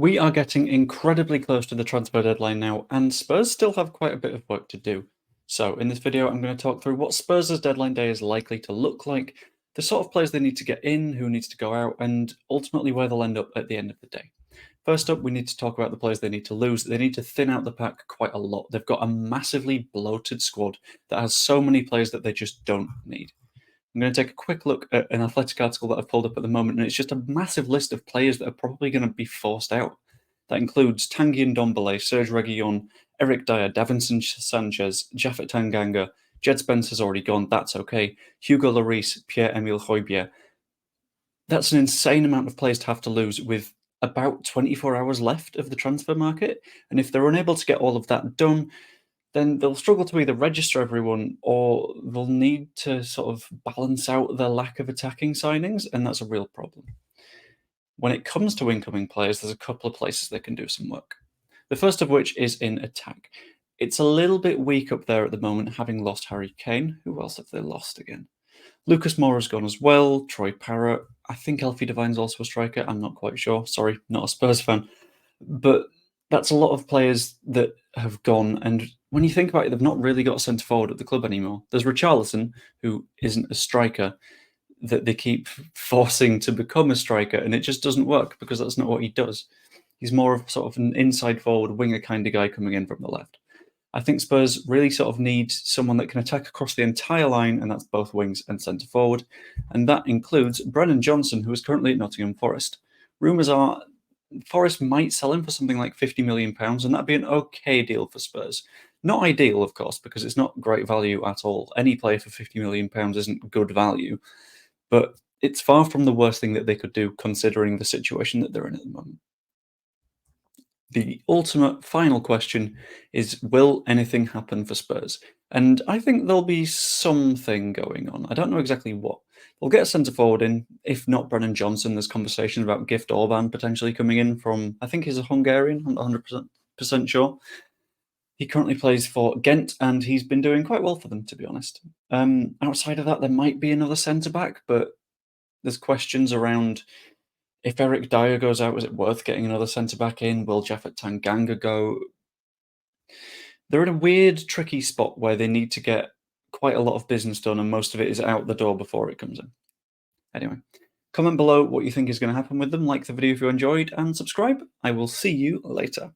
We are getting incredibly close to the transfer deadline now, and Spurs still have quite a bit of work to do. So in this video, I'm going to talk through what Spurs' deadline day is likely to look like, the sort of players they need to get in, who needs to go out, and ultimately where they'll end up at the end of the day. First up, we need to talk about the players they need to lose. They need to thin out the pack quite a lot. They've got a massively bloated squad that has so many players that they just don't need. I'm going to take a quick look at an Athletic article that I've pulled up at the moment, and it's just a massive list of players that are probably going to be forced out. That includes Tanguy Ndombele, Serge Reguilon, Eric Dyer, Davinson Sanchez, Japhet Tanganga, Jed Spencer's already gone, that's okay, Hugo Lloris, Pierre-Emile Højbjerg. That's an insane amount of players to have to lose with about 24 hours left of the transfer market, and if they're unable to get all of that done, then they'll struggle to either register everyone or they'll need to sort of balance out their lack of attacking signings, and that's a real problem. When it comes to incoming players, there's a couple of places they can do some work. The first of which is in attack. It's a little bit weak up there at the moment, having lost Harry Kane. Who else have they lost again? Lucas Moura's gone as well, Troy Parrott. I think Alfie Devine's also a striker. I'm not quite sure. Sorry, not a Spurs fan. But that's a lot of players that have gone, and when you think about it, they've not really got a centre forward at the club anymore. There's Richarlison, who isn't a striker, that they keep forcing to become a striker, and it just doesn't work because that's not what he does. He's more of sort of an inside forward winger kind of guy coming in from the left. I think Spurs really sort of need someone that can attack across the entire line, and that's both wings and centre forward, and that includes Brennan Johnson, who is currently at Nottingham Forest. Rumours are Forest might sell him for something like £50 million, and that'd be an okay deal for Spurs. Not ideal, of course, because it's not great value at all. Any player for £50 million isn't good value, but it's far from the worst thing that they could do considering the situation that they're in at the moment. The ultimate final question is, will anything happen for Spurs? And I think there'll be something going on. I don't know exactly what. They'll get a centre forward in. If not Brennan Johnson, there's conversation about Gift Orban potentially coming in from, I think he's a Hungarian, I'm not 100% sure. He currently plays for Ghent, and he's been doing quite well for them, to be honest. Outside of that, there might be another centre-back, but there's questions around if Eric Dyer goes out, is it worth getting another centre-back in? Will Japhet Tanganga go? They're in a weird, tricky spot where they need to get quite a lot of business done, and most of it is out the door before it comes in. Anyway, comment below what you think is going to happen with them, like the video if you enjoyed, and subscribe. I will see you later.